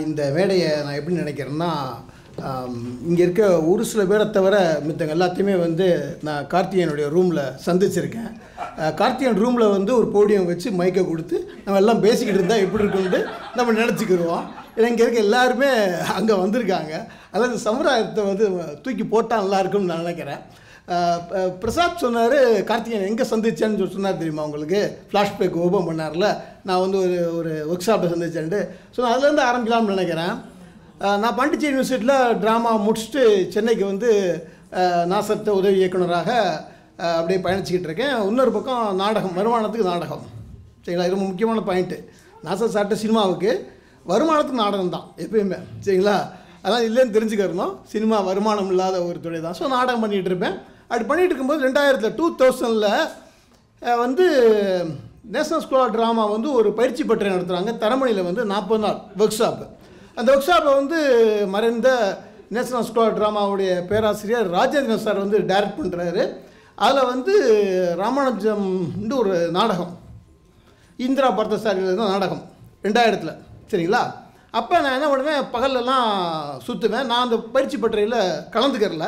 இந்த வேலையை நான் எப்படி நினைக்கிறேன்னா, இங்கே இருக்க ஒரு சில பேரை தவிர மித்தவங்க எல்லாத்தையுமே வந்து நான் கார்த்திகேயனுடைய ரூமில் சந்திச்சிருக்கேன். கார்த்திகேயன் ரூமில் வந்து ஒரு போடியம் வச்சு மைக்கை கொடுத்து நம்ம எல்லாம் பேசிக்கிட்டு இருந்தால் எப்படி இருக்குன்ட்டு நம்ம நினச்சிக்கிடுவோம். ஏன்னா இங்கே இருக்க எல்லாருமே அங்கே வந்திருக்காங்க. அதாவது சமுதாயத்தை வந்து தூக்கி போட்டால் நல்லாயிருக்கும்னு நான் நினைக்கிறேன். பிரசாத் சொன்னார், கார்த்திகேயன் எங்கே சந்திச்சேன்னு சொன்னார் தெரியுமா உங்களுக்கு? ஃப்ளாஷ்பேக் ஓப்பன் பண்ணார்ல, நான் வந்து ஒரு ஒர்க் ஷாப்பில் சந்திச்சேன்ட்டு. ஸோ அதுலேருந்து ஆரம்பிக்கலாம்னு நினைக்கிறேன். நான் பாண்டிச்சேரி யூனிவர்சிட்டியில் ட்ராமா முடிச்சுட்டு சென்னைக்கு வந்து நாசர்த்த உதவி இயக்குனராக அப்படியே பயணிச்சிக்கிட்டு இருக்கேன். இன்னொரு பக்கம் நாடகம், வருமானத்துக்கு நாடகம். சரிங்களா? இது ரொம்ப முக்கியமான பாயிண்ட்டு. நாசர் சாப்பிட்ட சினிமாவுக்கு வருமானத்துக்கு நாடகம் தான் எப்பயுமே. சரிங்களா? அதான் இல்லைன்னு தெரிஞ்சுக்கிறணும். சினிமா வருமானம் இல்லாத ஒரு துறை தான். ஸோ நாடகம் பண்ணிகிட்டு இருப்பேன். அப்படி பண்ணிகிட்டு இருக்கும்போது 2000 வந்து நேஷனல் ஸ்கூல் ஆஃப் ட்ராமா வந்து ஒரு பயிற்சி பட்டறை நடத்துகிறாங்க. தரமணியில் வந்து 40 நாள் ஒர்க் ஷாப்பு. அந்த ஒர்க் ஷாப்பை வந்து மறைந்த நேஷனல் ஸ்கூல் ஆஃப் ட்ராமாவுடைய பேராசிரியர் ராஜேந்திரன் சார் வந்து டைரக்ட் பண்ணுறாரு. அதில் வந்து ராமானுஜம் ஒரு நாடகம், இந்திரா பார்த்தசாரி நாடகம் 2000. சரிங்களா? அப்போ நான் என்ன பண்ணுவேன், பகலெல்லாம் சுற்றுவேன். நான் அந்த பயிற்சி பட்டறையில் கலந்துக்கிறல.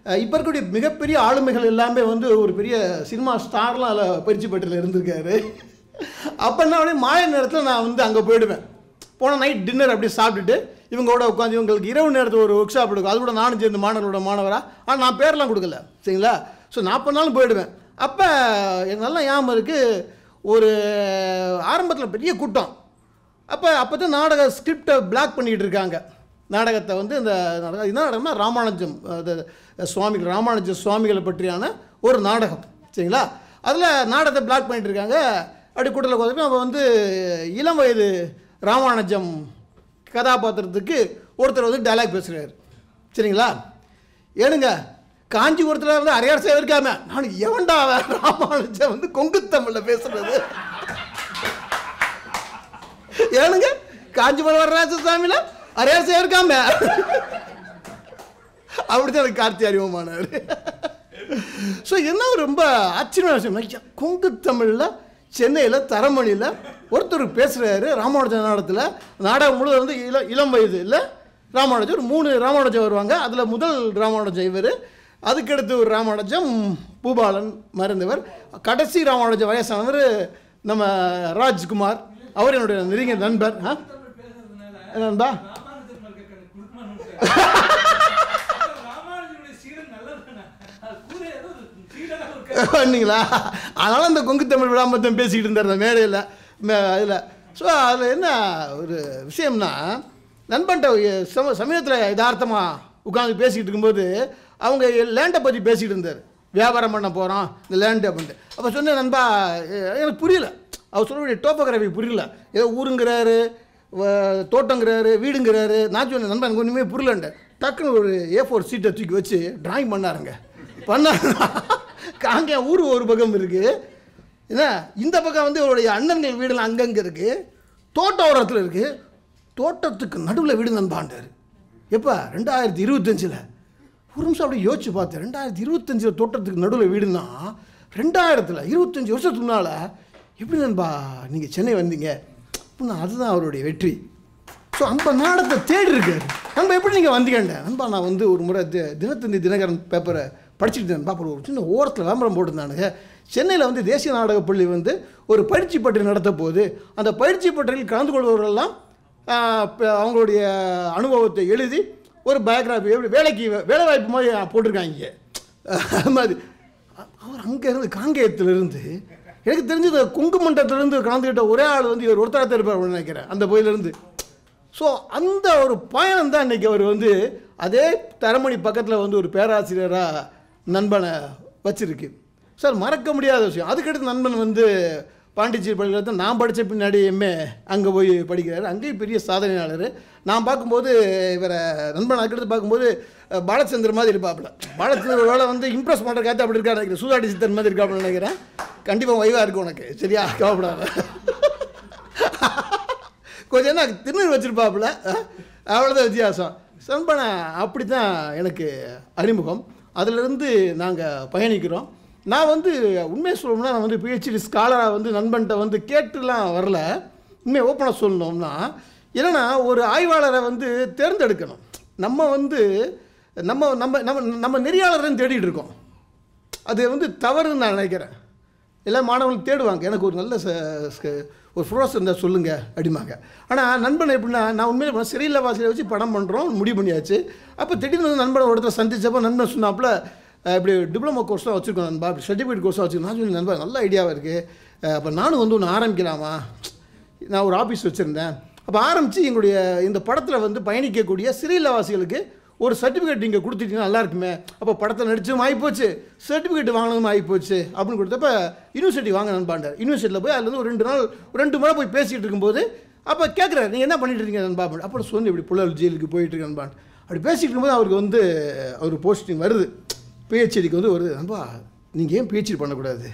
இப்போ இருக்கக்கூடிய மிகப்பெரிய ஆளுமைகள் எல்லாமே வந்து ஒரு பெரிய சினிமா ஸ்டார்லாம் அதில் பயிற்சி பட்டறையில் இருந்திருக்காரு. அப்போ என்ன பண்ணி மாலை நேரத்தில் நான் வந்து அங்கே போயிடுவேன். போனால் நைட் டின்னர் அப்படியே சாப்பிட்டுட்டு இவங்களோட உட்காந்து, இவங்களுக்கு இரவு நேரத்தில் ஒரு ஒர்க் ஷாப் எடுக்கும். அது கூட நானும் சேர்ந்து மாணவராக. ஆனால் நான் பேரெலாம் கொடுக்கல. சரிங்களா? ஸோ 40 நாளும் போயிடுவேன். அப்போ எனக்கு நல்லா ஞாபகம் இருக்குது, ஒரு ஆரம்பத்தில் பெரிய கூட்டம். அப்போ தான் நாடக ஸ்கிரிப்டை பிளாக் பண்ணிக்கிட்டு இருக்காங்க. நாடகத்தை வந்து இந்த நாடகம் என்ன நாடகம்னா ராமானுஜம் சுவாமிகள், ராமானுஜ சுவாமிகளை பற்றியான ஒரு நாடகம். சரிங்களா? அதில் நாடகத்தை பிளாக் பண்ணிகிட்டு இருக்காங்க. அப்படி கூட்டத்தில் உட்காந்துட்டு நம்ம வந்து இளம் வயது ராமானுஜம் கதாபாத்திரத்துக்கு ஒருத்தர் வந்து டைலாக் பேசுகிறார். சரிங்களா? ஏனுங்க, காஞ்சிபுரத்தில் வந்து அரையார் சேவை இருக்காம நான் எவன்டா ராமானுஜம் வந்து கொங்கு தமிழில் பேசுறது? ஏனுங்க, காஞ்சிபுரம் வரராஜசாமியில் அரையார் சேவை இருக்காம. அப்படித்தான் எனக்கு கார்த்தி அறிமுகமானார். ஸோ என்ன ரொம்ப ஆச்சரியமான விஷயம், கொங்கு தமிழில் சென்னையில் தரமணியில் ஒருத்தர் பேசுகிறாரு ராமானுஜம் நாடகத்தில். நாடகம் முழுவதும் வந்து இளம் வயது இல்லை ராமானுஜம், ஒரு 3 ராமானுஜம் வருவாங்க. அதில் முதல் ராமானுஜம் இவர், அதுக்கடுத்து ஒரு ராமானுஜம் பூபாலன் மறைந்தவர், கடைசி ராமானுஜம் வயசானவர் நம்ம ராஜ்குமார், அவர் என்னுடைய நெருங்கிய நண்பர். நண்பா பண்ணீங்களா? அதனால் அந்த கொங்கு தமிழ் விடாமத்தம் பேசிக்கிட்டு இருந்தார் அந்த மேடையில் அதில். ஸோ அதில் என்ன ஒரு விஷயம்னா, நண்பன்ட்ட சமயத்தில் யதார்த்தமாக உட்காந்து பேசிக்கிட்டு இருக்கும்போது அவங்க லேண்டை பற்றி பேசிக்கிட்டு இருந்தார். வியாபாரம் பண்ண போகிறோம் இந்த லேண்டு அப்படின்ட்டு. அப்போ சொன்னேன், நண்பா எனக்கு புரியல, அவர் சொல்லக்கூடிய டோப்போகிராஃபி புரியல. ஏதோ ஊருங்கிறாரு, தோட்டங்கிறாரு, வீடுங்கிறாரு. நான் சொன்னேன், நண்பா எனக்கு ஒன்றுமே புரியலன்ட்டு. டக்குன்னு ஒரு A4 சீட்டை தூக்கி வச்சு ட்ராயிங் பண்ணாருங்க. அங்கே ஊர் ஒரு பக்கம் இருக்குது, என்ன இந்த பக்கம் வந்து அவருடைய அண்ணன்கள் வீடுலாம் அங்கங்கே இருக்குது, தோட்ட ஓரத்தில் இருக்குது, தோட்டத்துக்கு நடுவில் வீடு நண்பாண்டார். எப்போ? 2025. ஒரு நிமிஷம் அப்படியே யோசிச்சு பார்த்தேன். 2025 தோட்டத்துக்கு நடுவில் வீடுனா 2000 25 வருஷத்துக்கு முன்னால் எப்படி நண்பா நீங்கள் சென்னை வந்தீங்க அப்படின்னா, அதுதான் அவருடைய வெற்றி. ஸோ அந்த நாடகத்தை தேடி இருக்காரு. நண்பா எப்படி நீங்கள் வந்தீங்கண்ட? நண்பா நான் வந்து ஒரு முறை தினத்தந்தி தினகரன் பேப்பரை படிச்சுட்டு நண்பா, ஒரு சின்ன ஓரத்தில் விளம்பரம் போட்டிருந்தானுங்க, சென்னையில் வந்து தேசிய நாடகப் பள்ளி வந்து ஒரு பயிற்சி பட்டறை நடத்த போகுது, அந்த பயிற்சி பட்டறையில் கலந்து கொள்பவர்களெல்லாம் அவங்களுடைய அனுபவத்தை எழுதி ஒரு பயோகிராஃபி எப்படி வேலை வாய்ப்பு மாதிரி போட்டிருக்காங்க. அது மாதிரி அவர் அங்கேருந்து காங்கேயத்திலிருந்து எனக்கு தெரிஞ்சது கொங்கு மண்டலத்திலேருந்து கலந்துக்கிட்ட ஒரே ஆள் வந்து இவர் ஒருத்தராக இருப்பார் நினைக்கிறேன் அந்த போயிலேருந்து. ஸோ அந்த ஒரு பயணம் தான் இன்றைக்கி அவர் வந்து அதே தரமணி பக்கத்தில் வந்து ஒரு பேராசிரியராக நண்பனை வச்சுருக்கு. சார் மறக்க முடியாத விஷயம். அதுக்கடுத்து நண்பன் வந்து பாண்டிச்சேரி பள்ளியில் தான் நான் படித்த பின்னாடி எம்ஏ அங்கே போய் படிக்கிறாரு. அங்கேயும் பெரிய சாதனையாளர். நான் பார்க்கும்போது இவரை நண்பன் அதுக்கடுத்து பார்க்கும்போது பாலச்சந்திர மாதிரி இருப்பாப்புல. பாலச்சந்திர வேலை வந்து இம்ப்ரெஸ் பண்ணுறக்காக அப்படி இருக்கா நினைக்கிறேன். சூதாடி சித்தன் மாதிரி இருக்காப்புல நினைக்கிறேன். கண்டிப்பாக வைவாக இருக்கும் உனக்கு, சரியா? கவலைப்படாத. கொஞ்சம் என்ன திருநீர் வச்சுருப்பாப்புல, அவ்வளோதான் வித்தியாசம். நண்பனை அப்படி தான் எனக்கு அறிமுகம். அதிலிருந்து நாங்கள் பயணிக்கிறோம். நான் வந்து உண்மையை சொல்லணும்னா, நான் வந்து PhD ஸ்காலராக வந்து நண்பன்கிட்ட வந்து கேட்டுலாம் வரல. உண்மையை ஓப்பனாக சொல்லணும்னா, இல்லைன்னா ஒரு ஆய்வாளரை வந்து தேர்ந்தெடுக்கணும். நம்ம வந்து நம்ம நம்ம நம்ம நம்ம நெறியாளரையும் தேடிட்டு இருக்கோம். அது வந்து தவறுன்னு நான் நினைக்கிறேன். எல்லா மாணவர்களும் தேடுவாங்க, எனக்கு ஒரு நல்ல ஒரு ப்ரோஸ் இருந்தால் சொல்லுங்கள் அப்படிமாங்க. ஆனால் நண்பன் எப்படின்னா, நான் உண்மையிலே சரியில்லை வாசியை வச்சு படம் பண்ணுறோம் முடிவு பண்ணியாச்சு. அப்போ திடீர்னு நண்பனை ஒரு இடத்துல சந்திச்சப்போ நண்பன் சொன்னாப்புல, இப்படி டிப்ளமோ கோர்ஸாக வச்சுருக்கோம் நண்பா, அப்படி சர்டிஃபிகேட் கோர்ஸாக வச்சுருக்கோம். நான் சொல்லி நண்பா நல்ல ஐடியாவாக இருக்குது, அப்போ நானும் வந்து ஒன்று ஆரம்பிக்கலாமா, நான் ஒரு ஆஃபீஸ் வச்சுருந்தேன், அப்போ ஆரம்பித்து எங்களுடைய இந்த படத்தில் வந்து பயணிக்கக்கூடிய சிறையில்லவாசிகளுக்கு ஒரு சர்டிஃபிகேட் நீங்கள் கொடுத்துட்டீங்கன்னா நல்லாயிருக்குமே, அப்போ படத்தில் நடிச்சதும் ஆகிப்போச்சு, சர்டிஃபிகேட் வாங்கினதும் ஆகிப்போச்சு அப்படின்னு கொடுத்தப்ப யூனிவர்சிட்டி வாங்க நண்பாண்டார். யூனிவர்சிட்டியில் போய் அதுலேருந்து ஒரு 2 முறை போய் பேசிகிட்டு இருக்கும்போது அப்போ கேட்குறாரு, நீங்கள் என்ன பண்ணிட்டு இருக்கீங்க நண்பா அப்படின்னு. அப்புறம் சொன்ன இப்படி புழல் ஜெயிலுக்கு போயிட்டு நண்பான் அப்படி பேசிகிட்டு இருக்கும்போது அவருக்கு வந்து ஒரு போஸ்டிங் வருது, பிஹெச்டிக்கு வந்து வருது. நண்பா நீங்கள் ஏன் பிஹெச்டி பண்ணக்கூடாது,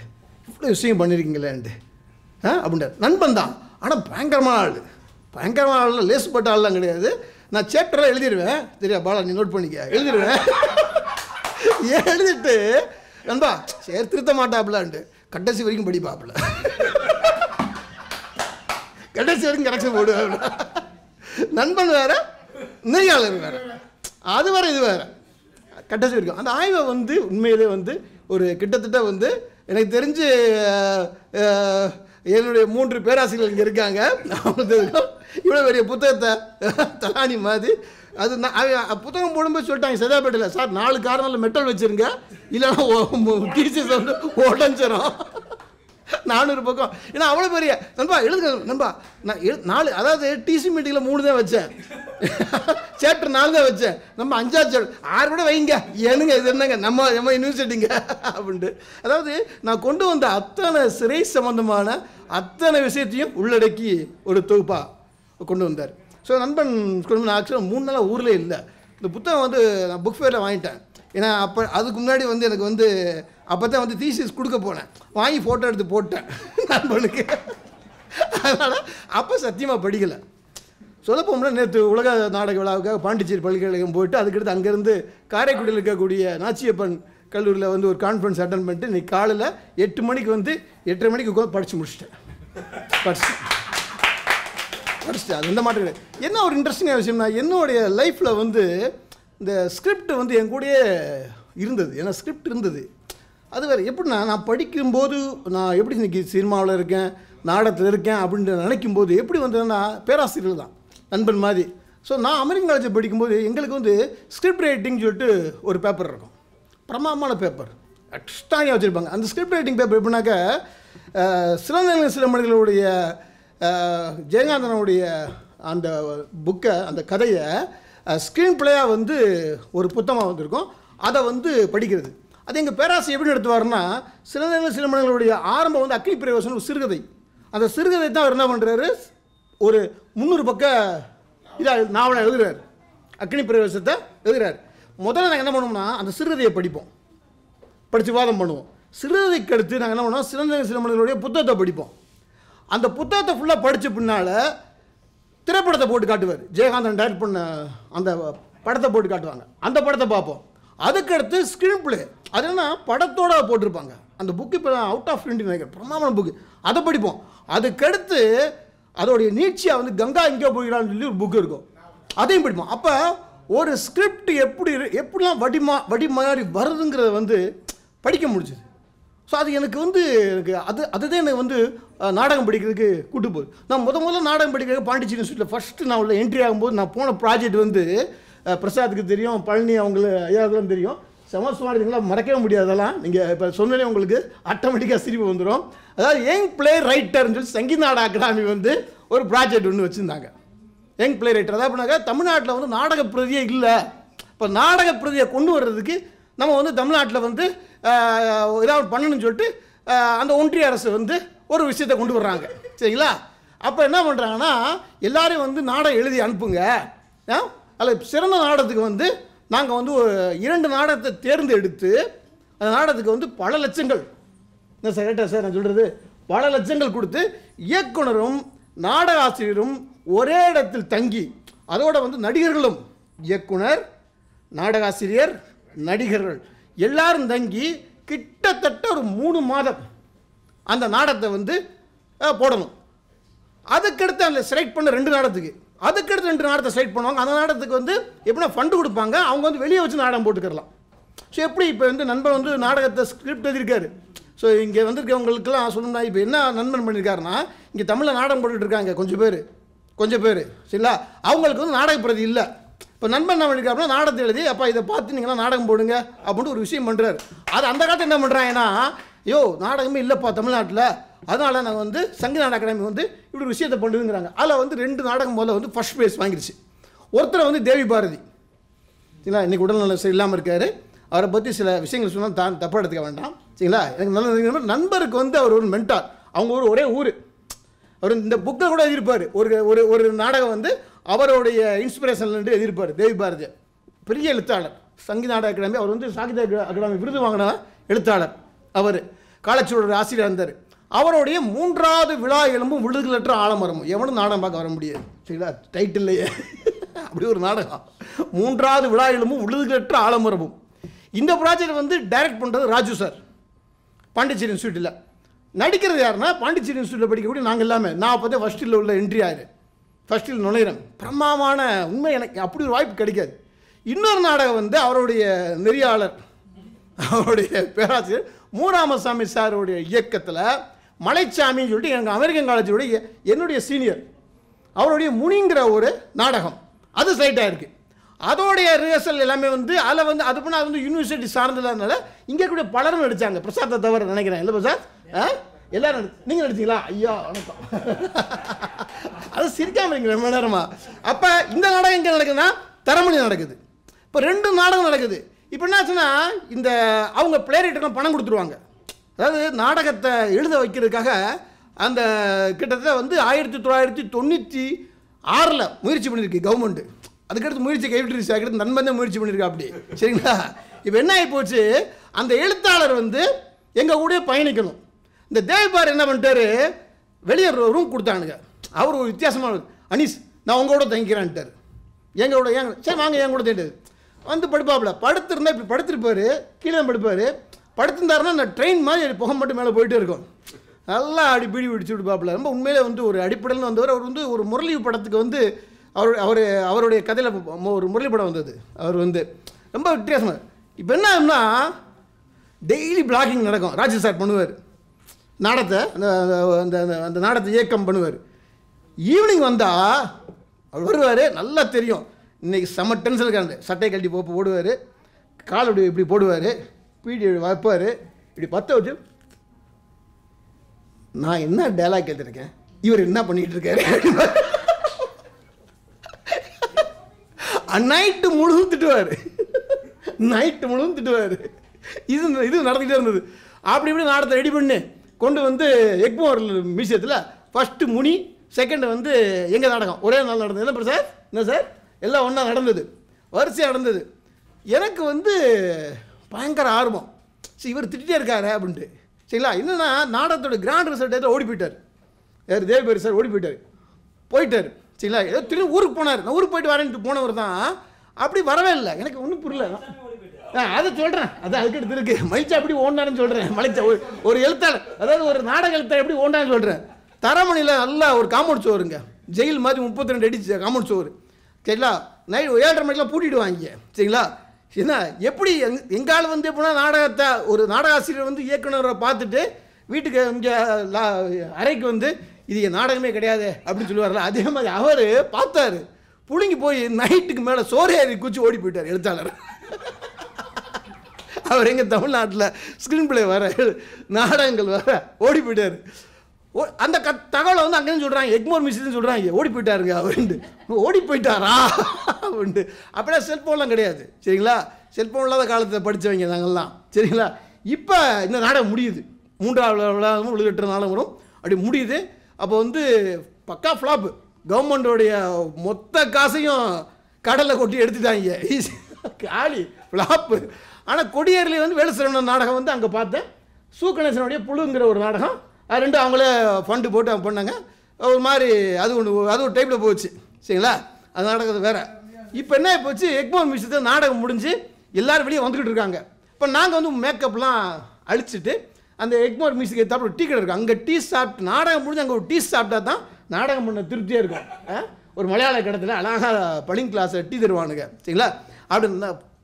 இவ்வளோ விஷயம் பண்ணியிருக்கீங்களேன்ட்டு அப்படின்றார். நண்பன் தான், ஆனால் பயங்கரமான ஆள் லேசுப்பட்ட ஆள்லாம் கிடையாது. நான் சேப்டரெலாம் எழுதிடுவேன், சரியா பாலா நீ நோட் பண்ணிக்க, எழுதிடுவேன். எழுதிட்டு நண்பா சரி திருத்த மாட்டாப்புலான்ட்டு கடைசி வரைக்கும் படிப்பாப்புல, கடைசி வரைக்கும் கரெக்ஷன் போடுவாங்க. நண்பன் வேற, நெறியாளர் வேற, அது வேற இது வேற, கடைசி வரைக்கும். அந்த ஆய்வை வந்து உண்மையிலே வந்து ஒரு கிட்டத்தட்ட வந்து எனக்கு தெரிஞ்சு என்னுடைய 3 பேராசிரியர்கள் இங்கே இருக்காங்க, இவ்வளோ பெரிய புத்தகத்தை தலானி மாதிரி அது புத்தகம் போடும்போது சொல்லிட்டாங்க சதாபேட்டையில், சார் 4 காரணத்தில் மெட்டல் வச்சுருங்க, இல்லைன்னா டீச்சர்ஸ் வந்து உடஞ்சிரும் 400 பக்கம். ஏன்னா அவ்வளோ பெரிய நண்பா எழுதுங்க நண்பா, நான் 4 அதாவது டிசி மீட்டிங்கில் 3 தான் வச்சேன், சேப்டர் 4 தான் வச்சேன், நம்ம 5ஆவது சேப்டர் 6 கூட வைங்க, ஏனுங்க இது என்னங்க நம்ம யூனிவர்சிட்டிங்க அப்படின்ட்டு. அதாவது நான் கொண்டு வந்த அத்தனை சிறை சம்பந்தமான அத்தனை விஷயத்தையும் உள்ளடக்கி ஒரு தொகுப்பாக கொண்டு வந்தார். ஸோ நண்பன் நான் ஆக்சுவலாக 3 நாளாக ஊரில் இல்லை. இந்த புத்தகம் வந்து நான் புக் ஃபேரில் வாங்கிட்டேன். ஏன்னா அப்போ அதுக்கு முன்னாடி வந்து எனக்கு வந்து அப்போ தான் வந்து தீசிஸ் கொடுக்க போனேன், வாங்கி ஃபோட்டோ எடுத்து போட்டேன் நண்பனுக்கு. அதனால் அப்போ சத்தியமாக படிக்கலை. சொல்ல போனால் நேற்று உலக நாடக விழாவுக்காக பாண்டிச்சேரி பல்கலைக்கழகம் போயிட்டு அதுக்கடுத்து அங்கேருந்து காரைக்குடியில் இருக்கக்கூடிய நாச்சியப்பன் கல்லூரியில் வந்து ஒரு கான்ஃபரன்ஸ் அட்டன் பண்ணிட்டு இன்றைக்கி காலையில் 8 மணிக்கு வந்து 8:30 மணிக்கு உட்காந்து படித்து முடிச்சிட்டேன். படிச்சுட்டு அது எந்த மாற்றம் கிடையாது. என்ன ஒரு இன்ட்ரெஸ்டிங்கான விஷயம்னா, என்னுடைய லைஃப்பில் வந்து இந்த ஸ்கிரிப்ட் வந்து என் கூடயே இருந்தது. ஏன்னா ஸ்கிரிப்ட் இருந்தது. அது வேறு எப்படின்னா, நான் படிக்கும்போது நான் எப்படி இன்றைக்கி சினிமாவில் இருக்கேன், நாடகத்தில் இருக்கேன் அப்படின்ட்டு நினைக்கும்போது எப்படி வந்ததுன்னா பேராசிரியர் தான் நண்பன் மாதிரி. ஸோ நான் அமெரிக்கன் காலேஜ் படிக்கும்போது எங்களுக்கு வந்து ஸ்கிரிப்ட் ரைட்டிங் சொல்லிட்டு ஒரு பேப்பர் இருக்கும், பிரமாதமான பேப்பர், எக்ஸ்ட்ரானியாக வச்சுருப்பாங்க. அந்த ஸ்கிரிப்ட் ரைட்டிங் பேப்பர் எப்படின்னாக்கா, சில மனிதர்களுடைய ஜெயகாந்தனுடைய அந்த புக்கை, அந்த கதையை ஸ்க்ரீன் பிளேயாக வந்து ஒரு புத்தகமாக வந்திருக்கும், அதை வந்து படிக்கிறது. அது எங்கள் பேராசிரியர் எப்படி எடுத்துவார்னா, சில மனிதர்களுடைய ஆரம்பம் வந்து அக்னி பிரவேசம் ஒரு சிறுகதை, அந்த சிறுகதை தான் அவர் என்ன பண்ணுறாரு, ஒரு 300 பக்க இதாக நாவலை எழுதுகிறார், அக்னி பிரவேசத்தை எழுதுகிறார். முதல்ல நாங்கள் என்ன பண்ணுவோம்னா அந்த சிறுகதையை படித்து வாதம் பண்ணுவோம். சிறுகதைக்கு அடுத்து நாங்கள் என்ன பண்ணுவோம், சில மனிதர்களுடைய புத்தகத்தை படிப்போம். அந்த புத்தகத்தை ஃபுல்லாக படித்த பின்னால் திரைப்படத்தை போட்டு காட்டுவார், ஜெயகாந்தன் டைரக்ட் பண்ண அந்த படத்தை போட்டு காட்டுவாங்க, அந்த படத்தை பார்ப்போம். அதுக்கடுத்து ஸ்க்ரீன் பிளே, அது என்ன படத்தோடு போட்டிருப்பாங்க. அந்த புக்கு இப்போ அவுட் ஆஃப் இண்டியன் நினைக்கிறேன், பிரமாதமான புக்கு, அதை படிப்போம். அதுக்கடுத்து அதோடைய நீட்சியாக வந்து கங்கா எங்கேயோ போயிடலான்னு சொல்லி ஒரு புக்கு இருக்கும், அதையும் படிப்போம். அப்போ ஒரு ஸ்கிரிப்ட் எப்படிலாம் வடி மாதிரி வருதுங்கிறத வந்து படிக்க முடிஞ்சுது. ஸோ அது எனக்கு அதுதான் எனக்கு வந்து நாடகம் படிக்கிறதுக்கு கூட்டு போகுது. நான் முதல்ல நாடகம் படிக்கிறதுக்கு பாண்டிச்சேரி யூனிவர்சிட்டியில் ஃபஸ்ட்டு நான் உள்ள என்ட்ரி ஆகும்போது நான் போன ப்ராஜெக்ட் வந்து பிரசாத்துக்கு தெரியும், பழனி அவங்களுக்கு ஐயாவுக்குலாம் தெரியும், சமஸ்வாரதிங்களா மறக்கவே முடியாதெல்லாம். நீங்கள் இப்போ சொன்னே உங்களுக்கு ஆட்டோமேட்டிக்காக சிரிப்பு வந்துடும். அதாவது யங் பிளே ரைட்டர்னு சொல்லி சங்கீத நாடக அகாடமி வந்து ஒரு ப்ராஜெக்ட் ஒன்று வச்சுருந்தாங்க, யங் பிளே ரைட்டர். அதாவது அப்படின்னாக்கா தமிழ்நாட்டில் வந்து நாடக பிரதியே இல்லை, இப்போ நாடக பிரதியை கொண்டு வர்றதுக்கு நம்ம வந்து தமிழ்நாட்டில் வந்து ஏதாவது பண்ணணும்னு சொல்லிட்டு அந்த ஒன்றிய அரசு வந்து ஒரு விஷயத்தை கொண்டு வர்றாங்க, சரிங்களா. அப்போ என்ன பண்ணுறாங்கன்னா, எல்லோரையும் வந்து நாடகம் எழுதி அனுப்புங்க, அதில் சிறந்த நாடகத்துக்கு வந்து நாங்கள் வந்து 2 நாடகத்தை தேர்ந்தெடுத்து அந்த நாடகத்துக்கு வந்து பல லட்சங்கள், என்ன சார் கேட்டால் சார் நான் சொல்கிறது, பல லட்சங்கள் கொடுத்து இயக்குனரும் நாடக ஆசிரியரும் ஒரே இடத்தில் தங்கி, அதோட வந்து நடிகர்களும், இயக்குனர், நாடகாசிரியர், நடிகர்கள் எல்லாரும் தங்கி கிட்டத்தட்ட ஒரு 3 மாதம் அந்த நாடகத்தை வந்து போடணும். அதுக்கடுத்து அதில் செலக்ட் பண்ண 2 நாடகத்துக்கு அதுக்கடுத்து 2 நாடகத்தை செலக்ட் பண்ணுவாங்க. அந்த நாடகத்துக்கு வந்து எப்படின்னா ஃபண்டு கொடுப்பாங்க, அவங்க வந்து வெளியே வச்சு நாடகம் போட்டுக்கிறலாம். ஸோ எப்படி இப்போ வந்து நண்பன் வந்து நாடகத்தை ஸ்கிரிப்ட் எழுதியிருக்காரு. ஸோ இங்கே வந்திருக்கவங்களுக்கெல்லாம் சொல்லணும்னா இப்போ என்ன நண்பன் பண்ணியிருக்காருன்னா, இங்கே தமிழில் நாடகம் போட்டுட்டு இருக்காங்க கொஞ்சம் பேர் சரிங்களா, அவங்களுக்கு வந்து நாடக பிரதி இல்லை. இப்போ நண்பன் என்ன பண்ணியிருக்காருன்னா நாடகத்தை எழுதி அப்பா இதை பார்த்து நீங்களாம் நாடகம் போடுங்க அப்படின்ட்டு ஒரு விஷயம் பண்ணுறாரு. அது அந்த காலத்தில் என்ன பண்ணுறாங்கன்னா, ஐயோ நாடகமே இல்லைப்பா தமிழ்நாட்டில், அதனால் நாங்கள் வந்து சங்கீத நாடக அகாடமி வந்து இப்படி ஒரு விஷயத்தை பண்ணுதுங்கிறாங்க. அதில் வந்து 2 நாடகம் முதல்ல வந்து ஃபர்ஸ்ட் ப்ரைஸ் வாங்கிருச்சு. ஒருத்தரை வந்து தேவி பாரதி சரிங்களா, இன்றைக்கி உடல்நலம் சரி இல்லாமல் இருக்கார், அவரை பற்றி சில விஷயங்கள் சொன்னால் தப்பாக எடுத்துக்க வேண்டாம் சரிங்களா. எனக்கு நல்ல நண்பருக்கு வந்து அவர் ஒரு மென்டார், அவங்க ஒரே ஊர். அவர் இந்த புக்கை கூட எழுதியிருப்பார், ஒரு நாடகம் வந்து அவருடைய இன்ஸ்பிரேஷன்லேருந்து எழுதியிருப்பார். தேவி பாரதி பெரிய எழுத்தாளர், சங்கீத நாடக அகாடமி, அவர் வந்து சாகித்ய அகாடமி விருது வாங்கின எழுத்தாளர். அவர் காலச்சூழல் ஆசிரியர் இருந்தார். அவருடைய 3வது விழா எலும்பும் விழுதுகளற்ற ஆலமரமும், எவனும் நாடகம் பார்க்க வர முடியாது சரிங்களா, டைட்டில்லையே அப்படி ஒரு நாடகம். 3வது விழா எலும்பும் விழுதுகளற்ற ஆலமரமும். இந்த ப்ராஜெக்ட் வந்து டைரக்ட் பண்ணுறது ராஜு சார், பாண்டிச்சேரி இன்ஸ்டியூட்டில். நடிக்கிறது யாருன்னா பாண்டிச்சேரி இன்ஸ்டியூட்டில் படிக்கக்கூடிய நாங்கள் எல்லாமே. நான் அப்போ தான் ஃபஸ்ட் இயரில் உள்ள என்ட்ரி ஆயிடுறேன், ஃபஸ்ட் இயர் நுழையிறேன். பிரமாமான உண்மை, எனக்கு அப்படி ஒரு வாய்ப்பு கிடைக்காது. இன்னொரு நாடகம் வந்து அவருடைய நெறியாளர், அவருடைய பேராசிரியர் மூராமசாமி சாருடைய இயக்கத்தில் மலைச்சாமின்னு சொல்லிட்டு எனக்கு அமெரிக்கன் காலேஜோடைய என்னுடைய சீனியர், அவருடைய முனிங்கிற ஒரு நாடகம் அது சைட்டாக இருக்குது. அதோடைய ரிஹர்சல் எல்லாமே வந்து அதில் வந்து அது பண்ணால் அது வந்து யூனிவர்சிட்டி சார்ந்ததுனால இங்கே கூட பலரும் நடித்தாங்க, பிரசாத்தை தவிர நினைக்கிறேன். இல்லை பிரசாத் எல்லோரும் நீங்கள் நடிச்சிங்களா? ஐயா வணக்கம். அது சிரிக்காமல் இருக்கீங்க ரொம்ப நேரமா. அப்போ இந்த நாடகம் எங்கே நடக்குதுன்னா தரமணி நடக்குது. இப்போ 2 நாடகம் நடக்குது. இப்போ என்னாச்சுன்னா இந்த அவங்க பிளே ரைட்டருக்கும் பணம் கொடுத்துருவாங்க. அதாவது நாடகத்தை எழுத வைக்கிறதுக்காக அந்த கிட்டத்தட்ட வந்து 1996 முயற்சி பண்ணியிருக்கு கவர்மெண்ட்டு. அதுக்கடுத்து முயற்சி கைவிட்டுருச்சு, அதுக்கடுத்து நண்பன் தான் முயற்சி பண்ணியிருக்கா அப்படி சரிங்களா. இப்போ என்ன ஆகி போச்சு, அந்த எழுத்தாளர் வந்து எங்கள் கூட பயணிக்கணும். இந்த தேவிபார் என்ன பண்ணிட்டாரு, வெளியே ரூம் கொடுத்தானுங்க. அவர் ஒரு வித்தியாசமான அனீஸ் நான் உங்களோட தங்கிக்கிறேன்ட்டார். எங்களோட சரி வாங்க என் கூட தேட்டது வந்து படுப்பாப்புல. படுத்திருந்தா இப்படி படுத்திருப்பார், கீழே படுப்பார். படுத்திருந்தாருன்னா அந்த ட்ரெயின் மாதிரி புகை மட்டும் மேலே போயிட்டே இருக்கும். நல்லா அடி பீடி பிடிச்சி விடுப்பாப்புல. ரொம்ப உண்மையிலே வந்து ஒரு அடிப்படையில் வந்தவர். அவர் வந்து ஒரு முரளி படத்துக்கு வந்து அவருடைய கதையில் ஒரு முரளி படம் வந்தது. அவர் வந்து ரொம்ப வித்தியாசமாக. இப்போ என்ன ஆகும்னா டெய்லி பிளாகிங் நடக்கும். ராஜு சார் பண்ணுவார் நாடகத்தை, அந்த நாடகத்தை இயக்கம் பண்ணுவார். ஈவினிங் வந்தால் அவர் வருவார், நல்லா தெரியும் இன்றைக்கி செம்ம டென்ஷன் இருக்காரு. சட்டை கழட்டி போடுவார், கால் இப்படி போடுவார், பீடி வைப்பார், இப்படி 10 வச்சு நான் என்ன டைலாக் கேட்டிருக்கேன், இவர் என்ன பண்ணிகிட்டு இருக்காரு. நைட்டு முழுதும் திட்டுவார், இது நடந்துகிட்டே இருந்தது. அப்படி இப்படி நாடகத்தை ரெடி பண்ணி கொண்டு வந்து எக்மோர் மியூசியத்தில் ஃபஸ்ட்டு முனி, செகண்டு வந்து எங்கள் நாடகம் ஒரே நாள் நடந்தது. என்ன சார் என்ன சார் எல்லாம் ஒன்றா நடந்தது, வரிசையாக நடந்தது. எனக்கு வந்து பயங்கர ஆர்வம், சரி இவர் திட்டே இருக்காரு அப்படின்ட்டு சரிங்களா. என்னென்னா நாடகத்தோட கிராண்ட் ரிசல்ட் ஓடி போயிட்டார். யார் தேவிபாரி சார் ஓடி போயிட்டார் சரிங்களா. ஏதோ திரும்பி ஊருக்கு போனார். நான் ஊருக்கு போயிட்டு வரேன்ட்டு போனவர் தான், அப்படி வரவே இல்லை. எனக்கு ஒன்றும் புரியல. அதை சொல்கிறேன், அதுக்கடுத்து இருக்குது மலிச்சா எப்படி ஓண்டான்னு சொல்கிறேன். மலிச்சா ஒரு எழுத்தாளர், அதாவது ஒரு நாடக எழுத்தாளர் எப்படி ஓண்டான்னு சொல்கிறேன். தரமணியில் நல்லா ஒரு காம்பவுண்ட் சோறுங்க, ஜெயில் மாதிரி 32 அடி காம்பவுண்ட் சோறு சரிங்களா. நைட் 7:30 மணிக்கெலாம் பூட்டிடுவாங்க சரிங்களா. என்ன எப்படி எங்கால் வந்து எப்படின்னா நாடகத்தை ஒரு நாடகாசிரியர் வந்து இயக்குனரை பார்த்துட்டு வீட்டுக்கு இங்கே அறைக்கு வந்து இது என் நாடகமே கிடையாது அப்படின்னு சொல்லுவார்ல, அதே மாதிரி அவர் பார்த்தாரு, புழுங்கி போய் நைட்டுக்கு மேலே சோறு ஏறி குச்சி ஓடி போயிட்டார் எழுத்தாளர். அவர் எங்கள் தமிழ்நாட்டில் ஸ்க்ரீன் பிளே வர நாடகங்கள் வர ஓடி போயிட்டார். அந்த தகவலை வந்து அங்கேயும் சொல்கிறாங்க, எக்மோர் மியூசியம்னு சொல்கிறாங்க, ஓடி போயிட்டாருங்க அவருண்டு. ஓடி போயிட்டாரா அப்படின்ட்டு. அப்படியே செல்ஃபோன்லாம் கிடையாது சரிங்களா. செல்ஃபோன் இல்லாத காலத்தில் படித்தவங்க நாங்கள்லாம் சரிங்களா. இப்போ இந்த நாடகம் முடியுது, 3வது விழாவும் விழுகட்டுற நாடகம் வரும், அப்படி முடியுது. அப்போ வந்து பக்கா ஃப்ளாப்பு, கவர்மெண்ட்டோடைய மொத்த காசையும் கடலில் கொட்டி எடுத்துட்டாங்க, காலி ஃப்ளாப்பு. ஆனால் கொடியேரில் வந்து வேலுசிரவணன் நாடகம் வந்து அங்கே பார்த்தேன். சு கணேசனுடைய புழுங்கிற ஒரு நாடகம், அது 2 அவங்களே ஃபண்டு போட்டு அவங்க பண்ணாங்க. ஒரு மாதிரி அது ஒரு டைப்பில் போச்சு சரிங்களா. அது நாடகம் வேறு. இப்போ என்ன போச்சு, எக்மோர் மியூசியத்தில் நாடகம் முடிஞ்சு எல்லோரும் வெளியே வந்துக்கிட்டு இருக்காங்க. இப்போ நாங்கள் வந்து மேக்கப்லாம் அழிச்சிட்டு அந்த எக்மோர் மியூசிக் ஏற்றாப்புல டீ கடை இருக்குது, அங்கே டீ சாப்பிட்டு நாடகம் முடிஞ்சு அங்கே ஒரு டீ சாப்பிட்டா தான் நாடகம் பண்ண திருப்தியாக இருக்கும். ஒரு மலையாள கடத்தில் அழகாக பளிங் கிளாஸை டீ தருவானுங்க சரிங்களா. அப்படி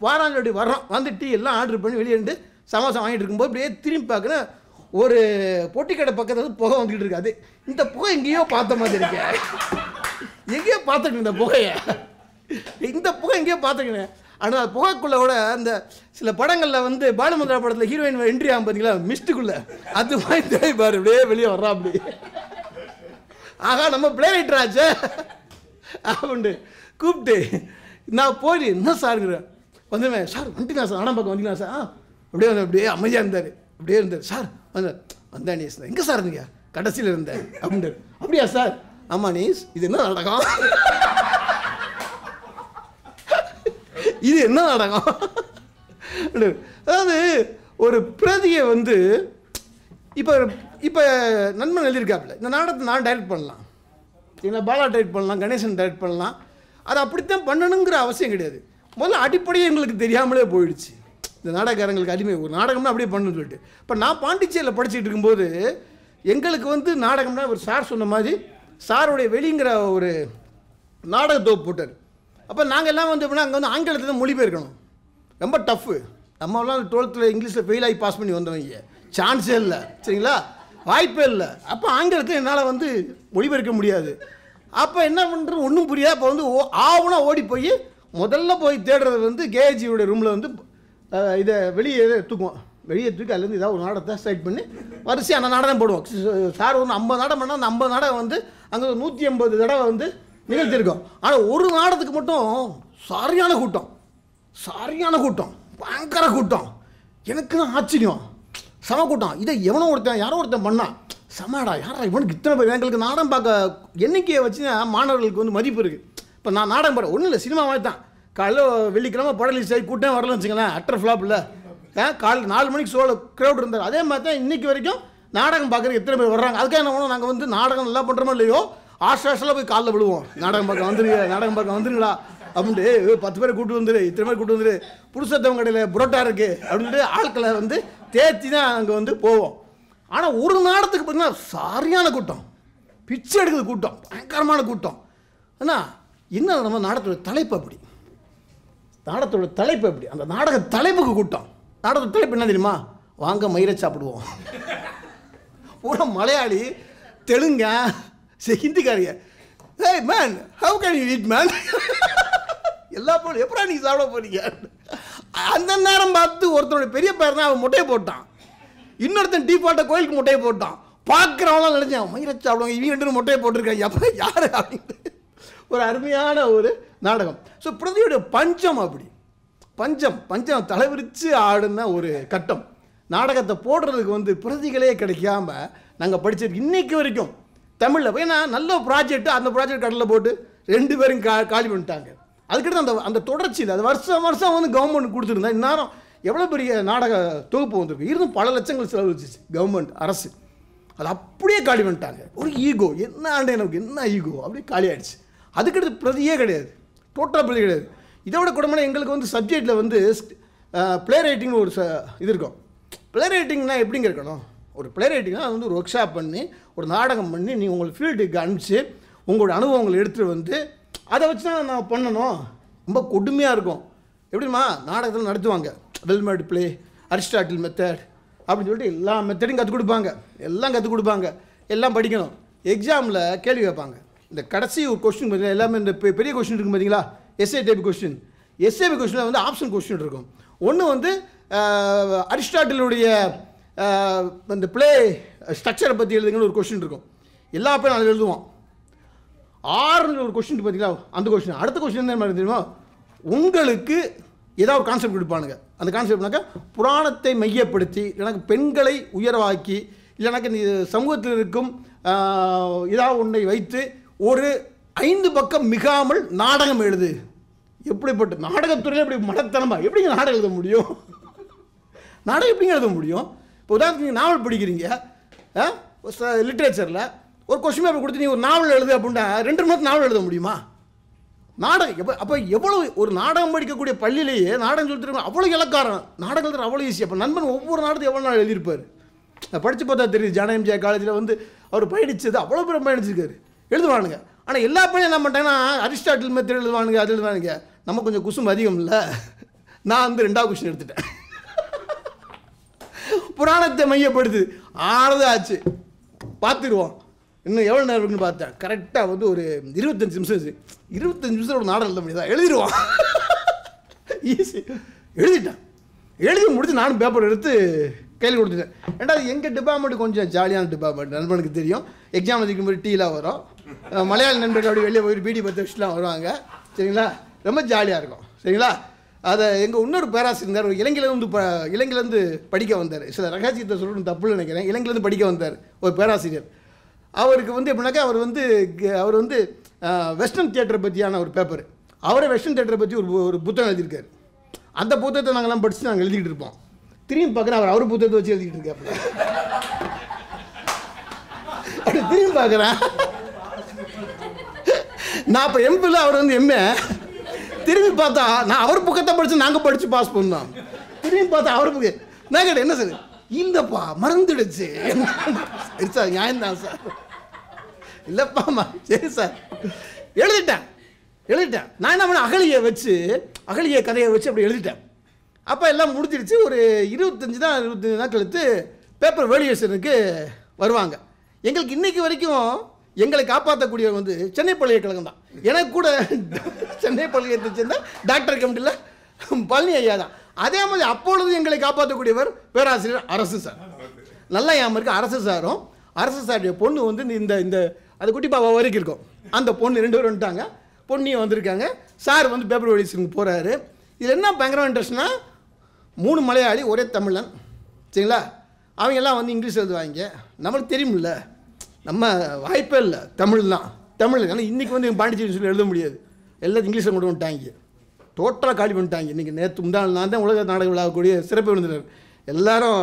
வாராங்க, அப்படி வர்றோம், வந்து டீ எல்லாம் ஆர்டர் பண்ணி வெளியே இருந்து சமோசா வாங்கிட்டு இருக்கும்போது அப்படியே திரும்பி பார்க்குறேன், ஒரு பொட்டிக்கடை பக்கத்தில் வந்து புகை வந்துக்கிட்டு இருக்காது. இந்த புகை எங்கேயோ பார்த்த மாதிரி இருக்கேன், எங்கேயோ பார்த்துக்கணும் இந்த புகையை, இந்த புகை எங்கேயோ பார்த்துக்கணும். ஆனால் அது புகைக்குள்ளே கூட அந்த சில படங்களில் வந்து பாலுமந்திரா படத்தில் ஹீரோயின் என்ட்ரி ஆகும் பார்த்தீங்களா மிஸ்ட்டுக்குள்ளே, அது மாதிரி தேவை பாரு அப்படியே வெளியே வர்றா. அப்படி ஆகா நம்ம பிளே ரைட்டர் ஆச்சே அப்படின்ட்டு கூப்பிட்டு நான் போய் என்ன சாருங்கிறேன் வந்துடுவேன். சார் வந்துட்டீங்களா சார், நாடகம் பார்க்க வந்தீங்களா சார்? அப்படியே வந்து அப்படியே அமைதியாக இருந்தார், அப்படியே இருந்தார். சார் வந்தேன் நீஸ், எங்கே சார் இருந்தீங்க? கடைசியில் இருந்தேன் அப்படின்ட்டு. அப்படியா சார்? ஆமாம் நீஸ், இது என்ன நாடகம், இது என்ன நாடகம்? அதாவது ஒரு பிரதியை வந்து இப்போ நண்பன் எழுதியிருக்காப்புல, இந்த நாடகத்தை நான் டைரக்ட் பண்ணலாம், இல்லை பாலா டைரக்ட் பண்ணலாம், கணேசன் டைரக்ட் பண்ணலாம், அது அப்படித்தான் பண்ணணுங்கிற அவசியம் கிடையாது. முதல்ல அடிப்படையே எங்களுக்கு தெரியாமலே போயிடுச்சு. இந்த நாடகக்காரங்களுக்கு அடிமை, ஒரு நாடகம்னா அப்படியே பண்ணணும்னு சொல்லிட்டு. இப்போ நான் பாண்டிச்சேரியில் படிச்சுட்டு இருக்கும்போது எங்களுக்கு வந்து நாடகம்னா ஒரு சார் சொன்ன மாதிரி சாருடைய வெளிங்கிற ஒரு நாடக தொகுப்பு போட்டார். அப்போ நாங்கள் எல்லாம் வந்து எப்படின்னா அங்கே வந்து ஆங்கிலத்தில் தான் மொழிபெயர்க்கணும், ரொம்ப டஃப்பு. நம்மளாம் 12th இங்கிலீஷில் ஃபெயில் ஆகி பாஸ் பண்ணி வந்தவங்க, சான்ஸே இல்லை சரிங்களா, வாய்ப்பே இல்லை. அப்போ ஆங்கிலத்தில் என்னால் வந்து மொழிபெயர்க்க முடியாது. அப்போ என்ன பண்ணுறது ஒன்றும் புரியாது. அப்போ வந்து ஆவுனா ஓடி போய் முதல்ல போய் தேடுறது வந்து கேஜியோடைய ரூமில் வந்து இதை வெளியே தூக்குவோம், வெளியே தூக்கி அதுலேருந்து ஏதாவது ஒரு நாடகத்தை செலக்ட் பண்ணி வரிசையாக அந்த நாடகம் போடுவோம். சார் ஒன்று 50 நாடகம் பண்ணால் அந்த 50 நாடகம் வந்து அங்கே 180 தடவை வந்து நிகழ்த்தியிருக்கோம். ஆனால் ஒரு நாடகத்துக்கு மட்டும் சரியான கூட்டம், சரியான கூட்டம், பயங்கர கூட்டம். எனக்கு தான் ஆச்சரியம், சம கூட்டம். இதை எவனோ ஒருத்தன் யாரோ ஒருத்தன் பண்ணான், சமாடா யாரா இவனுக்கு இத்தனை பேர். எங்களுக்கு நாடகம் பார்க்க எண்ணிக்கையை வச்சுன்னா மாணவர்களுக்கு வந்து மதிப்பு இருக்குது. இப்போ நான் நாடகம் பாட ஒன்றும் இல்லை, சினிமா மாதிரி தான். காலைல வெள்ளிக்கிழமை படம் ரிலீஸ் ஆகி கூட்டம் வரலன்னு வச்சுங்களேன், அட்டர் ஃப்ளாப் இல்லை. காலையில் 4 மணிக்கு ஷோவில் க்ரௌட் இருந்தார். அதே மாதிரி தான் இன்றைக்கி வரைக்கும் நாடகம் பார்க்குறதுக்கு எத்தனை பேர் வர்றாங்க. அதுக்காக என்ன பண்ணுவோம், நாங்கள் வந்து நாடகம் நல்லா பண்ணுறோமோ இல்லையோ ஆஸ்ட்ராஸில் போய் காலில் விழுவோம், நாடகம் பார்க்க வந்துருங்க, நாடகம் பார்க்க வந்துருங்களா அப்படின்ட்டு 10 பேரை கூப்பிட்டு வந்துரு, இத்தனை பேர் கூப்பிட்டு வந்துரு, புருஷத்தவங்க கடையில் புரோட்டா இருக்குது அப்படின்ட்டு ஆட்களை வந்து தேர்த்தி தான் அங்கே வந்து போவோம். ஆனால் ஒரு நாடகத்துக்கு பார்த்தீங்கன்னா சரியான கூட்டம், பிச்சை எடுக்குது கூட்டம், பயங்கரமான கூட்டம். ஆனால் என்ன நம்ம நாடகத்தோட தலைப்பு அப்படி, நாடகத்தோட தலைப்பு அப்படி, அந்த நாடக தலைப்புக்கு கூட்டம். நாடக தலைப்பு என்ன தெரியுமா, வாங்க மயிரை சாப்பிடுவோம். பூரா மலையாளி, தெலுங்க, ஹிந்திக்காரிங்க, ஏய் man how can you eat man, எல்லா பொருளும் எப்படா நீங்கள் சாப்பிட போறீங்க. அந்த நேரம் பார்த்து ஒருத்தருடைய பெரிய பேர் தான் அவன் முட்டையை போட்டான், இன்னொருத்தன் டீ போட்ட கோயிலுக்கு முட்டையை போட்டான். பார்க்குறவங்களாம் நினைச்சான் மயிரை சாப்பிடுவாங்க, இவங்க 2 முட்டையை போட்டிருக்காங்க, எப்போ யார் அப்படின்ட்டு. ஒரு அருமையான ஒரு நாடகம். ஸோ பிரதியோடைய பஞ்சம் அப்படி, பஞ்சம் தலைவிரித்து ஆடுன ஒரு கட்டம். நாடகத்தை போடுறதுக்கு வந்து பிரதிகளே கிடைக்காம நாங்கள் படித்தது இன்றைக்கு வரைக்கும் தமிழில். ஏன்னா நல்ல ப்ராஜெக்ட், அந்த ப்ராஜெக்ட் கடலில் போட்டு 2 பேரும் காலி பண்ணிட்டாங்க. அதுக்கிட்ட அந்த தொடர்ச்சியில் அது வருஷம் வந்து கவர்மெண்ட் கொடுத்துருந்தா இந்நேரம் எவ்வளோ பெரிய நாடக தொகுப்பு வந்திருக்கு. இருந்தும் பல லட்சங்கள் செலவழிச்சிச்சு கவர்மெண்ட், அரசு. அது அப்படியே காலி பண்ணிட்டாங்க. ஒரு ஈகோ, என்ன ஆண்டு எனக்கு என்ன ஈகோ, அப்படியே காலி ஆகிடுச்சு. அதுக்கடுத்து பிரதியே கிடையாது, டோட்டலாக பிரதி கிடையாது. இதை விட கொடுமையான எங்களுக்கு வந்து சப்ஜெக்டில் வந்து ப்ளே ரைட்டிங்னு ஒரு இது இருக்கும். ப்ளே ரைட்டிங்னா எப்படிங்க இருக்கணும், ஒரு ப்ளே ரைட்டிங்னா அது வந்து ஒரு ஒர்க் ஷாப் பண்ணி ஒரு நாடகம் பண்ணி நீங்கள் உங்கள் ஃபீல்டுக்கு அனுப்பிச்சு உங்களோட அனுபவங்களை எடுத்துகிட்டு வந்து அதை வச்சு தான் நான் பண்ணணும். ரொம்ப கொடுமையாக இருக்கும். எப்படிமா நாடகத்தில் நடத்துவாங்க, வெல்மேட் ப்ளே, அரிஸ்டாட்டில் மெத்தட் அப்படின்னு சொல்லிட்டு எல்லா மெத்தடையும் கற்றுக் கொடுப்பாங்க, எல்லாம் கற்றுக் கொடுப்பாங்க, எல்லாம் படிக்கணும். எக்ஸாமில் கேள்வி கேட்பாங்க. இந்த கடைசி ஒரு கொஸ்டின் பார்த்தீங்கன்னா எல்லாமே இந்த பெரிய கொஸ்டின் இருக்கும் பார்த்தீங்களா, எஸ்ஏ டைப் கொஸ்டின். எஸ்ஏ கொஸ்டினில் வந்து ஆப்ஷன் கொஸ்டின் இருக்கும். ஒன்று வந்து அரிஸ்டாட்டிலுடைய அந்த ப்ளே ஸ்ட்ரக்சரை பற்றி எழுதுங்கன்னு ஒரு கொஸ்டின் இருக்கும். எல்லா பேரும் அதில் எழுதுவோம். 6 ஒரு கொஸ்டின் பார்த்தீங்களா, அந்த கொஸ்டின். அடுத்த கொஸ்டின் என்ன மாதிரி தெரியுமா, உங்களுக்கு ஏதாவது ஒரு கான்செப்ட் கொடுப்பானுங்க. அந்த கான்செப்ட்னாக்கா புராணத்தை மையப்படுத்தி, எனக்கு பெண்களை உயர்வாக்கி, இல்லைனாக்கா இந்த சமூகத்தில் இருக்கும் ஏதாவது ஒன்றை வைத்து ஒரு 5 பக்கம் மிகாமல் நாடகம் எழுது. எப்படிப்பட்ட நாடகத்துறையில் எப்படி மனத்தனமா எப்படிங்க நாடகம் எழுத முடியும், நாடகம் எப்படிங்க எழுத முடியும்? இப்போ உதாரணத்துக்கு நீங்கள் நாவல் படிக்கிறீங்க, லிட்ரேச்சரில் ஒரு கொஸ்டின் பேப்பர் கொடுத்து நீங்கள் ஒரு நாவல் எழுது அப்படின்னா 2 மணி நேரத்துக்கு நாவல் எழுத முடியுமா? நாடகம் அப்போ எவ்வளோ ஒரு நாடகம் படிக்கக்கூடிய பள்ளியிலேயே நாடகம் சொல்லிட்டு அவ்வளோ இலக்காரம், நாடகம் எழுதுற அவ்வளோ ஈஸி. அப்போ நண்பன் ஒவ்வொரு நாடகத்தையும் எவ்வளோ நாள் எழுதியிருப்பார், படித்து பார்த்தா தெரியுது. ஜான எம்ஜிஆர் காலேஜில் வந்து அவர் பயணித்தது அவ்வளோ பேர் பயணிச்சிருக்காரு, எழுதுவானுங்க. ஆனால் எல்லா பையனும் என்ன பண்ணிட்டாங்கன்னா அரிஸ்டாட்டில் மெத்தட் எழுதுவானுங்க, அது எழுதுவானுங்க. நம்ம கொஞ்சம் குசும் அதிகம் இல்லை. நான் வந்து 2வது கொஸ்டின் எடுத்துட்டேன். புராணத்தை மையப்படுத்து ஆனது ஆச்சு, பார்த்துருவோம். இன்னும் எவ்வளோ நேரம் இருக்குன்னு பார்த்தேன். கரெக்டாக வந்து ஒரு 25 நிமிஷம். 25 நிமிஷம் ஒரு நாடகம் எழுத முடியாதா? எழுதிடுவான். ஈஸி. எழுதிட்டேன். எழுதி முடிச்சு நானும் பேப்பர் எடுத்து கையில் கொடுத்துட்டேன். ரெண்டாவது எங்கள் டிபார்ட்மெண்ட் கொஞ்சம் ஜாலியான டிபார்ட்மெண்ட், நண்பனுக்கு தெரியும். எக்ஸாம் எழுதிக்கும் போது டீலாம் வரும், மலையாள நண்பர்கள் அப்படி வெளியே போய் பீடி 10 வருஷம்லாம் வருவாங்க. சரிங்களா? ரொம்ப ஜாலியாக இருக்கும். சரிங்களா? அதை எங்கள் இன்னொரு பேராசிரியர் ஒரு இலங்கையிலேருந்து படிக்க வந்தார். சில ரகசியத்தை சொல்லணும்னு தப்புன்னு நினைக்கிறேன். இலங்கையிலேருந்து படிக்க வந்தார் ஒரு பேராசிரியர். அவருக்கு வந்து எப்படின்னாக்கா அவர் வந்து வெஸ்டர்ன் தியேட்டரை பற்றியான ஒரு பேப்பர், அவரே வெஸ்டர்ன் தியேட்டரை பற்றி ஒரு புத்தகம் எழுதியிருக்காரு. அந்த புத்தகத்தை நாங்கள்லாம் படித்து நாங்கள் எழுதிக்கிட்டு இருப்போம். திரும்பி பார்க்குறேன், அவர் புத்தகத்தை வச்சு எழுதிக்கிட்டு இருக்காப்புல. அப்படி திரும்பி பார்க்குறேன், நான் இப்போ எம்பில், அவர் வந்து எம்ஏ. திரும்பி பார்த்தா நான் அவர் புக்கத்தை படித்து நாங்கள் படித்து பாஸ் பண்ணோம். திரும்பி பார்த்தா அவர் புக்கு. நான் கேட்டேன், என்ன சார்? இல்லைப்பா மறந்துடுச்சு. சரி சார், நியாயம்தான் சார். இல்லைப்பாம்மா, சரி சார். எழுதிட்டேன். நான் என்ன பண்ணேன், அகலியை கதையை வச்சு அப்படி எழுதிட்டேன். அப்போ எல்லாம் முடிஞ்சிடுச்சு. ஒரு 25 நாள் கழித்து பேப்பர் வேல்யூவேஷனுக்கு வருவாங்க. எங்களுக்கு இன்றைக்கி வரைக்கும் எங்களை காப்பாற்றக்கூடியவர் வந்து சென்னை பல்கலைக்கழகம் தான். எனக்கு கூட சென்னை பல்கலைக்கழகத்தை சேர்ந்த டாக்டர் கமிட்டியில் பழனி ஐயா தான். அதே மாதிரி அப்பொழுது எங்களை காப்பாற்றக்கூடியவர் பேராசிரியர் அரசு சார். நல்லா ஞாபகம் இருக்குது. அரசு சாருடைய பொண்ணு வந்து இந்த அது குட்டி பாப்பா வரைக்கும் இருக்கும். அந்த பொண்ணு 2 பேர் வந்துட்டாங்க, பொண்ணியும் வந்திருக்காங்க. சார் வந்து பேப்பர் வேல்யூவேஷனுக்கு போகிறாரு. இதில் என்ன பயங்கரமான இன்ட்ரெஸ்ட்னா, 3 மலையாளி ஒரே தமிழன். சரிங்களா? அவங்க எல்லாம் வந்து இங்கிலீஷ் எழுதுவாங்க. நம்மளுக்கு தெரியுமில்ல, நம்ம வாய்ப்பே இல்லை, தமிழ் தான். ஆனால் இன்றைக்கி வந்து பாண்டிச்சேரி சொல்லி எழுத முடியாது, எல்லாம் இங்கிலீஷில் கொண்டு வந்துட்டாங்க. டோட்டலாக காலி பண்ணிட்டாங்க. இன்றைக்கி நேற்று முந்தாள் நான் தான் உலக நாடகம் விழாக்கூடிய சிறப்பு விருந்தினர். எல்லாரும்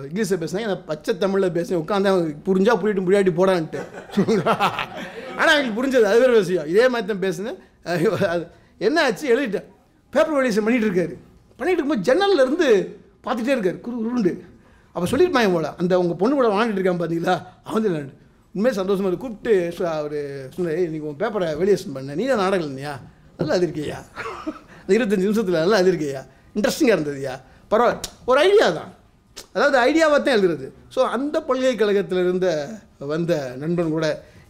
இங்கிலீஷில் பேசுனாங்க, நான் பச்சை தமிழில் பேசுகிறேன். உட்காந்து புரிஞ்சா புரியிட்டு முடியாட்டி போடான்ட்டு. ஆனால் அவங்களுக்கு புரிஞ்சது, அது வேறு விஷயம். இதே மாதிரி தான் பேசுனேன். அது என்ன ஆச்சு, எழுதிட்டேன். பேப்பர் வேல்யூவேஷன் பண்ணிகிட்டு இருக்கும்போது ஜன்னலில் இருந்து பார்த்துட்டே இருக்கார் குருண்டு. அப்போ சொல்லியிருப்பாங்க போல, அந்த உங்கள் பொண்ணு கூட வாங்கிட்டு இருக்கான் பார்த்தீங்களா, அவன் உண்மையாக சந்தோஷமாக கூப்பிட்டு அவர் சொன்னார், இன்றைக்கி உங்கள் பேப்பரை வேல்யூவேஷன் பண்ண, நீ தான் நாடகம் இல்லையா, நல்லா அது இருக்கையா, 25 நிமிஷத்தில் நல்லா அது இருக்கையா, இன்ட்ரெஸ்டிங்காக இருந்ததுயா, பரவாயில்ல. ஒரு ஐடியா தான், அதாவது ஐடியாவாக தான் எழுதுறது. ஸோ அந்த பல்கலைக்கழகத்தில் வந்த நண்பன் கூட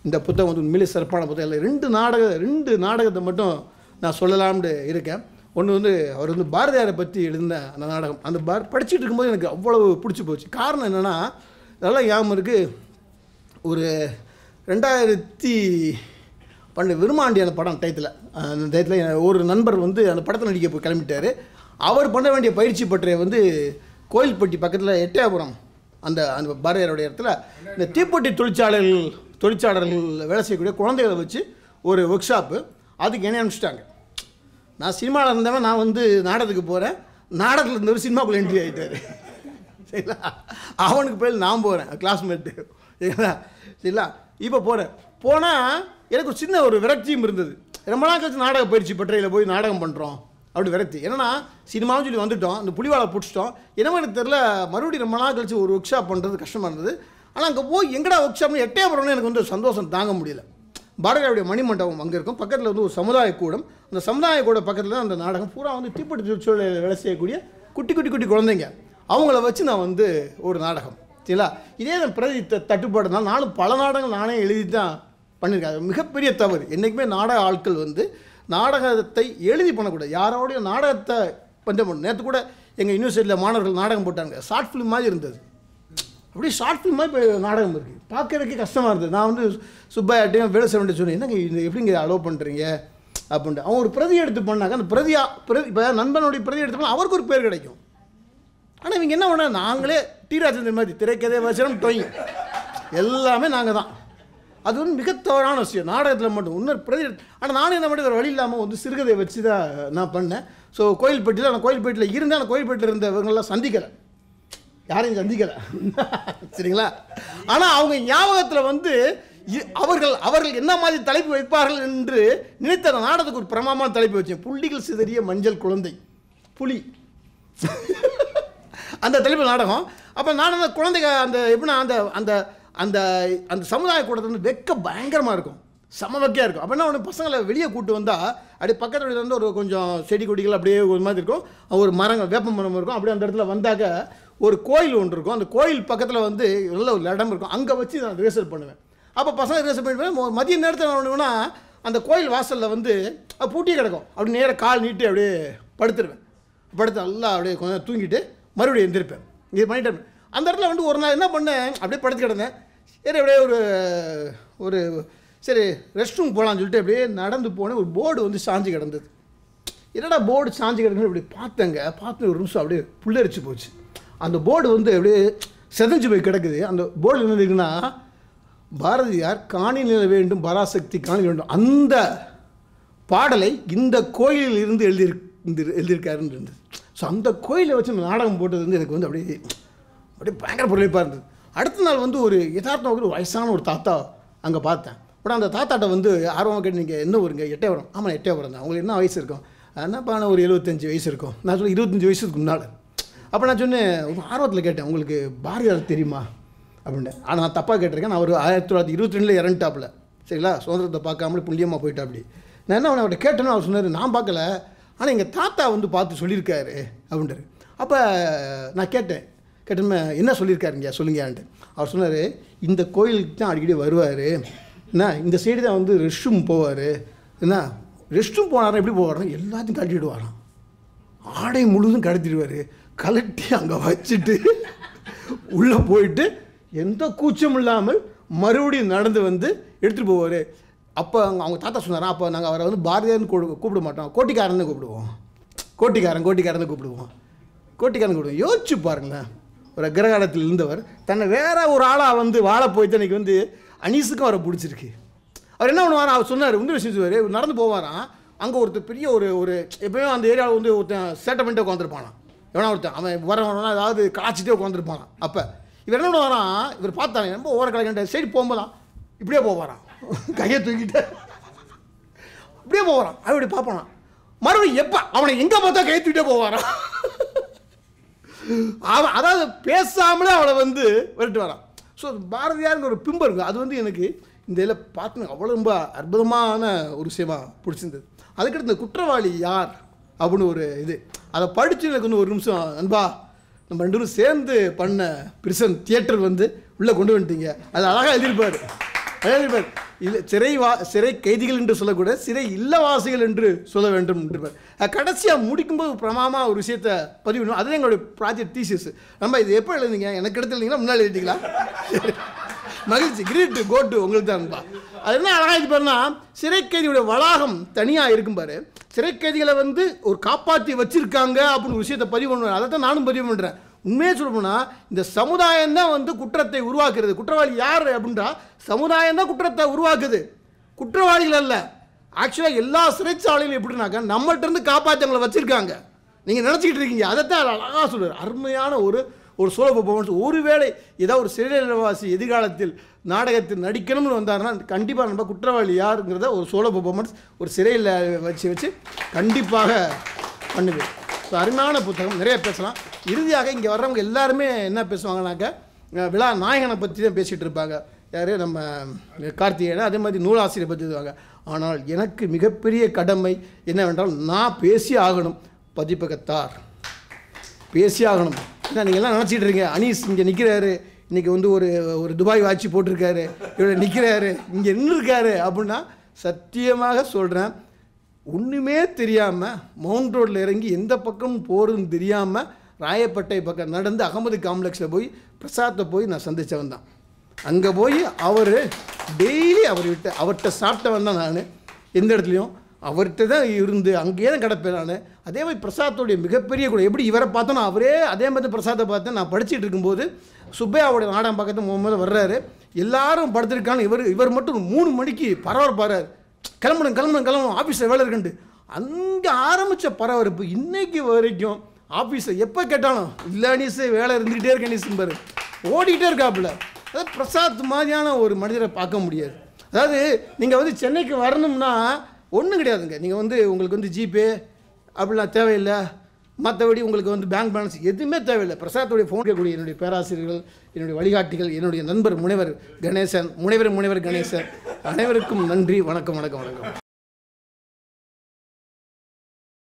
இந்த புத்தகம் வந்து உண்மையிலே சிறப்பான புத்தகம் இல்லை. 2 நாடகத்தை மட்டும் நான் சொல்லலாம்னு இருக்கேன். ஒன்று வந்து அவர் வந்து பாரதியாரை பற்றி எழுதின அந்த நாடகம். அந்த படிச்சுட்டு இருக்கும்போது எனக்கு அவ்வளவு பிடிச்சி போச்சு. காரணம் என்னென்னா, நல்லா ஞாபகம் இருக்குது, ஒரு 2012 விருமாண்டி அந்த படம் டயத்தில், அந்த டயத்தில் ஒரு நண்பர் வந்து அந்த படத்தை நடிக்க போய் கிளம்பிட்டார். அவர் பண்ண வேண்டிய பயிற்சி பற்றிய வந்து கோயில்பட்டி பக்கத்தில் எட்டயபுரம் அந்த பாரதியாருடைய இடத்துல இந்த தீப்பெட்டி தொழிற்சாளர்கள் வேலை செய்யக்கூடிய குழந்தைகளை வச்சு ஒரு ஒர்க் ஷாப்பு, அதுக்கு என்ன அனுப்பிச்சிட்டாங்க. நான் சினிமாவில் இருந்தவன், நான் வந்து நாடகத்துக்கு போகிறேன். நாடகத்தில் இருந்தவர் சினிமாக்குள்ளே என்ட்ரி ஆகிட்டார். சரிங்களா? அவனுக்கு பேர் நான் போகிறேன், கிளாஸ்மேட்டு. சரிங்களா? சரிங்களா? இப்போ போனால் எனக்கு ஒரு சின்ன ஒரு விரக்தியும் இருந்தது. ரொம்ப நாள் கழிச்சு நாடக பயிற்சி பற்றையில் போய் நாடகம் பண்ணுறோம் அப்படி விரக்தி. ஏன்னா சினிமாவும் சொல்லி வந்துவிட்டோம், அந்த புலிவாலை பிடிச்சிட்டோம். என்னமோ எனக்கு தெரில, மறுபடியும் ரொம்ப நாள் கழிச்சு ஒரு ஒர்க் ஷாப் பண்ணுறது கஷ்டமாக இருந்தது. ஆனால் அங்கே போய் எங்கடா ஒர்க் ஷாப்னு எட்டயபுரம்னு எனக்கு வந்து சந்தோஷம் தாங்க முடியல. பாரதியாருடைய மணிமண்டபம் அங்கே இருக்கும், பக்கத்தில் வந்து ஒரு சமுதாய கூடம். அந்த சமுதாய கூட பக்கத்தில் தான் அந்த நாடகம் பூரா வந்து தீப்பெட்டி தொழிற்சாலையில் வேலை செய்யக்கூடிய குட்டி குழந்தைங்க, அவங்கள வச்சு நான் வந்து ஒரு நாடகம். சரிங்களா? இதே நான் பிரதி தட்டுப்பாடுனால நானும் பல நாடகங்கள் நானே எழுதி தான் பண்ணியிருக்கேன். அது மிகப்பெரிய தவறு. என்றைக்குமே நாடக ஆட்கள் வந்து நாடகத்தை எழுதி பண்ணக்கூடாது. யாரோடைய நாடகத்தை பண்ண நேற்று கூட எங்கள் யூனிவர்சிட்டியில் மாணவர்கள் நாடகம் போட்டாங்க. ஷார்ட் ஃபிலிம் மாதிரி இருந்தது. அப்படியே ஷார்ட் ஃபிலிமாக இப்போ நாடகம் இருக்குது, பார்க்கறதுக்கே கஷ்டமாக இருந்தது. நான் வந்து சுப்பையாட்டையும் வேலுசவன்ட்ட சொன்னேன், என்னங்க இது எப்படிங்க அலோவ் பண்ணுறீங்க அப்படின்ட்டு. அவன் ஒரு பிரதி எடுத்து பண்ணாங்க, அந்த இப்போ நண்பனுடைய பிரதி எடுத்து பண்ணால் அவருக்கு ஒரு பேர் கிடைக்கும். ஆனால் இவங்க என்ன பண்ணால், நாங்களே டிராஜேந்திரன் மாதிரி திரைக்கதை வசனம் டொய் எல்லாமே நாங்கள் தான். அது வந்து மிக தவறான விஷயம் நாடகத்தில் மட்டும். இன்னொரு பிரதி ஆனால் நானும் என்ன மட்டும் வேறு வழி இல்லாமல் வந்து சிறுகதை வச்சு தான் நான் பண்ணேன். ஸோ கோயில்பட்டியில் நான் கோயில்பேட்டில் இருந்தேன். நான் கோயில்பேட்டில் இருந்தவங்களாம் சந்திக்கலை, யாரையும் சந்திக்கலை. சரிங்களா? ஆனால் அவங்க ஞாபகத்தில் வந்து அவர்கள் என்ன மாதிரி தலைப்பு வைப்பார்கள் என்று நினைத்த அந்த நாடகத்துக்கு ஒரு பிரமாமான தலைப்பு வச்சேன். புள்ளிகள் சிதறிய மஞ்சள் குழந்தை, புலி, அந்த தலைப்பு நாடகம். அப்போ நான் அந்த குழந்தைங்க அந்த எப்படின்னா அந்த அந்த அந்த அந்த சமுதாய கூட்டத்தில் வந்து வெக்க பயங்கரமாக இருக்கும். சமவக்கையாக இருக்கும். அப்போ என்ன ஒன்று பசங்களை வெளியே கூப்பிட்டு வந்தால் அப்படியே பக்கத்தில் வந்து ஒரு கொஞ்சம் செடி கொடிகள் அப்படியே ஒரு மாதிரி இருக்கும், ஒரு மரங்கள் வேப்ப மரம் இருக்கும். அப்படியே அந்த இடத்துல வந்தாக்க ஒரு கோயில் ஒன்று இருக்கும். அந்த கோயில் பக்கத்தில் வந்து நல்ல ஒரு இடம் இருக்கும். அங்கே வச்சு நான் ரிஹர்சல் பண்ணுவேன். அப்போ பசங்க ரிஹர்சல் பண்ணுவேன். மதிய நேரத்தில் என்ன பண்ணுவேன்னா அந்த கோயில் வாசலில் வந்து பூட்டியே கிடக்கும். அப்படி நேராக கால் நீட்டி அப்படியே படுத்துருவேன். படுத்து நல்லா அப்படியே கொஞ்சம் தூங்கிட்டு மறுபடியும் எழுந்திருப்பேன். இது பண்ணிட்டு அந்த இடத்துல வந்து ஒரு நாள் என்ன பண்ணேன், அப்படியே படுத்து கிடந்தேன். சரி அப்படியே ஒரு சரி ரெஸ்ட் ரூம் போகலான்னு சொல்லிட்டு அப்படியே நடந்து போனேன். ஒரு போர்டு வந்து சாஞ்சு கிடந்தது. என்னடா போர்டு சாஞ்சு கிடக்குன்னு இப்படி பார்த்து ஒரு நிமிஷம் அப்படியே புல்லரிச்சு போச்சு. அந்த போர்டு வந்து அப்படியே செதஞ்சு போய் கிடக்குது. அந்த போர்டு என்ன இருக்குன்னா, பாரதியார் காணி நில வேண்டும் பராசக்தி காணி வேண்டும் அந்த பாடலை இந்த கோயிலில் இருந்து எழுதியிருக்காருன்னு இருந்தது. ஸோ அந்த கோயிலை வச்சு நாடகம் போட்டது வந்து எனக்கு வந்து அப்படியே பயங்கர பொருளைப்பாக இருந்தது. அடுத்த நாள் வந்து ஒரு யதார்த்தமாக ஒரு வயசான ஒரு தாத்தா அங்கே பார்த்தேன். பட் அந்த தாத்தாட்ட வந்து ஆர்வமாக கேட்டு, நீங்கள் என்ன ஊருங்க? எட்டயபுரம். ஆமாம் எட்டயபுரம் தான். உங்களுக்கு என்ன வயசு இருக்கும்? என்னப்பா ஒரு 75 வயசு இருக்கும். நான் சொன்னேன் 25 வயசுக்கு முன்னால். அப்போ நான் சொன்னேன், ஒரு ஆர்வத்தில் கேட்டேன், உங்களுக்கு பாரதியார் தெரியுமா அப்படின்ட்டு. ஆனால் நான் தப்பாக கேட்டிருக்கேன். நான் ஒரு 1922 இறந்துட்டாப்புல. சரிங்களா, சுதந்திரத்தை பார்க்காமலே புண்ணியமாக போயிட்டா. அப்படி நான் என்ன அவர்கிட்ட கேட்டேன்னு அவர் சொன்னார், நான் பார்க்கல, ஆனால் எங்கள் தாத்தா வந்து பார்த்து சொல்லியிருக்காரு அப்படின்றாரு. அப்போ நான் கேட்டேன் என்ன சொல்லியிருக்காருங்க சொல்லுங்கன்ட்டு. அவர் சொன்னார், இந்த கோயிலுக்கு தான் அடிக்கடி வருவார், என்ன இந்த சைடு தான் வந்து ரெஸ்ட் ரூம் போவார், என்ன ரெஸ்ட் ரூம் போனாரா எப்படி போவாராம், எல்லாத்தையும் கழட்டிடுவாராம், ஆடை முழுதும் கடத்திடுவார், கலட்டி அங்கே வச்சுட்டு உள்ளே போயிட்டு எந்த கூச்சம் இல்லாமல் மறுபடியும் நடந்து வந்து எடுத்துகிட்டு போவார். அப்போ அவங்க தாத்தா சொன்னாரா, அப்போ நாங்கள் அவரை வந்து பாரதியார்னு கூப்பிட மாட்டோம், கோட்டிக்காரன் கூப்பிடுவோம், கோட்டிக்காரன் கூப்பிடுவோம். யோசிச்சு பாருங்களேன், ஒரு அக்ரகாரத்தில் இருந்தவர் தன்னை வேற ஒரு ஆளாக வந்து வாழ போயிட்டு அன்றைக்கி வந்து அனீஸுக்கும் அவரை பிடிச்சிருக்கு. அவர் என்ன பண்ணுவார், அவர் சொன்னார், உண்டு விஷயம் சொல்லுவார், நடந்து போவாராம். அங்கே ஒருத்தர் பெரிய ஒரு எப்போயும் அந்த ஏரியாவில் வந்து ஒருத்தன் சேட்டை பண்ணிட்டு உட்காந்துருப்பானா, எவனா ஒருத்தன் அவன் வரவனா ஏதாவது காய்ச்சிட்டே உட்காந்துருப்பானா. அப்போ இவர் என்ன பண்ணுவாராம், இவர் பார்த்தாங்க ரொம்ப ஓர கலைக்கிட்ட சைடு போகும்போதான் இப்படியே போவாராம், கையை தூக்கிட்டு அப்படியே போவாராம். அப்படி பார்ப்பானா, மறுபடியும் எப்போ அவனை எங்கே பார்த்தா கையை தூக்கிட்டே போவாராம். அவன் அதாவது பேசாமலே அவளை வந்து விரட்டு வரான். ஸோ பாரதியாருங்கிற ஒரு பிம்பம் இருக்குது. அது வந்து எனக்கு இந்த இதில் பார்த்து அவ்வளோ ரொம்ப அற்புதமான ஒரு விஷயமாக பிடிச்சிருந்தது. அதுக்கடுத்து இந்த குற்றவாளி யார் அப்படின்னு ஒரு இது, அதை படித்து எனக்கு வந்து ஒரு நிமிஷம், அன்பா நம்ம 2 பேரும் சேர்ந்து பண்ண பிரிசன் தியேட்டர் வந்து உள்ளே கொண்டு வந்துட்டீங்க. அது அழகாக எழுதியிருப்பார். இல்லை சிறை கைதிகள் என்று சொல்லக்கூட சிறை இல்லவாசிகள் என்று சொல்ல வேண்டும் என்றார். கடைசியாக முடிக்கும்போது பிரமாதமாக ஒரு விஷயத்தை பதிவு பண்ணணும். அதுதான் எங்களுடைய ப்ராஜெக்ட் தீசிஸ். நம்ம இது எப்போ எழுதிங்க, எனக்கு எடுத்துருந்தீங்களா முன்னாடி எழுதிங்களா? மகிழ்ச்சி, கிரீட் கோட்டு உங்களுக்கு தான் அன்பா. அது என்ன அழகாக இது பண்ணால், சிறை கைதியுடைய வளாகம் தனியாக இருக்கும் பாரு, சிறை கைதிகளை வந்து ஒரு காப்பாற்றி வச்சுருக்காங்க அப்படின்னு ஒரு விஷயத்தை பதிவு பண்ணுவேன். அதை தான் நானும் பதிவு பண்ணுறேன். உண்மையாக சொல்லணும்னா இந்த சமுதாயம் தான் வந்து குற்றத்தை உருவாக்குறது. குற்றவாளி யார் அப்படின்றா, சமுதாயம் தான் குற்றத்தை உருவாக்குது, குற்றவாளிகள் அல்ல. ஆக்சுவலாக எல்லா சிறைச்சாலையிலும் எப்படின்னாக்கா நம்மள்ட்ட இருந்து காப்பாற்றவங்களை வச்சுருக்காங்க. நீங்கள் நினச்சிக்கிட்டு இருக்கீங்க. அதைத்தான் அழகாக சொல்லுவார். அருமையான ஒரு சோலோ பர்ஃபார்மன்ஸ். ஒருவேளை ஏதாவது ஒரு சிறைவாசி எதிர்காலத்தில் நாடகத்தில் நடிக்கணும்னு வந்தாருன்னா கண்டிப்பாக நம்ம குற்றவாளி யாருங்கிறத ஒரு சோலோ பர்ஃபார்மன்ஸ் ஒரு சிறையில் வச்சு கண்டிப்பாக பண்ணுவேன். ஸோ அருமையான புத்தகம், நிறைய பேசலாம். இறுதியாக இங்கே வர்றவங்க எல்லாருமே என்ன பேசுவாங்கனாக்கா, விழா நாயகனை பற்றி தான் பேசிகிட்டு இருப்பாங்க. யார், நம்ம கார்த்திகேயன். அதே மாதிரி நூலாசிரியரை பற்றி சொல்லுவாங்க. ஆனால் எனக்கு மிகப்பெரிய கடமை என்னவென்றால், நான் பேசி ஆகணும். பதிப்பகத்தார் பேசி ஆகணும். ஏன்னா நீங்கள் எல்லாம் நினச்சிட்டு இருக்கீங்க, அனீஸ் இங்கே நிற்கிறாரு, இன்றைக்கி வந்து ஒரு துபாய் வாட்சி போட்டிருக்காரு, இவ்வளோ நிற்கிறாரு, இங்கே நின்றுருக்காரு அப்படின்னா, சத்தியமாக சொல்கிறேன், ஒன்றுமே தெரியாமல் மவுண்ட் ரோட்டில் இறங்கி எந்த பக்கம் போகிறதுன்னு தெரியாமல் ராயப்பேட்டை பக்கம் நடந்து அகமது காம்ப்ளெக்ஸில் போய் பிரசாத்தை போய் நான் சந்தித்தவன் தான். அங்கே போய் அவர் டெய்லி அவர்கிட்ட சாப்பிட்டவன் தான் நான். எந்த இடத்துலையும் அவர்கிட்ட தான் இருந்து அங்கேயே தான் கிடப்பேன் நான். அதே மாதிரி பிரசாத்தோடைய மிகப்பெரிய கூட எப்படி இவரை பார்த்தோன்னா அவரே அதே மாதிரி பிரசாத்தை பார்த்தேன். நான் படிச்சுட்டு இருக்கும்போது சுப்பையாவுடைய நாடகம் பக்கத்து முகமது வர்றாரு, எல்லாரும் படுத்துருக்கான்னு இவர் மட்டும் 3 மணிக்கு பரபரப்பாரு, கிளம்பணும் ஆஃபீஸில் வேலை இருக்குன்ட்டு. அங்கே ஆரம்பித்த பரபரப்பு இன்னைக்கு வரைக்கும் ஆஃபீஸில் எப்போ கேட்டாலும் இல்லை அனீஸு வேலை இருந்துக்கிட்டே இருக்க அனீஸும்பாரு, ஓடிக்கிட்டே இருக்காப்புல. அதாவது பிரசாத் மாதிரியான ஒரு மனிதரை பார்க்க முடியாது. அதாவது நீங்கள் வந்து சென்னைக்கு வரணும்னா ஒன்றும் கிடையாதுங்க. நீங்கள் வந்து உங்களுக்கு வந்து ஜிபே அப்படிலாம் தேவையில்லை, மற்றபடி உங்களுக்கு வந்து பேங்க் பேலன்ஸ் எதுவுமே தேவையில்லை. பிரசாத்தோடைய ஃபோன் கேட்கக்கூடிய என்னுடைய பேராசிரியர்கள், என்னுடைய வழிகாட்டிகள், என்னுடைய நண்பர் முனைவர் கணேசன், முனைவர் கணேசன், அனைவருக்கும் நன்றி. வணக்கம் வணக்கம் வணக்கம்.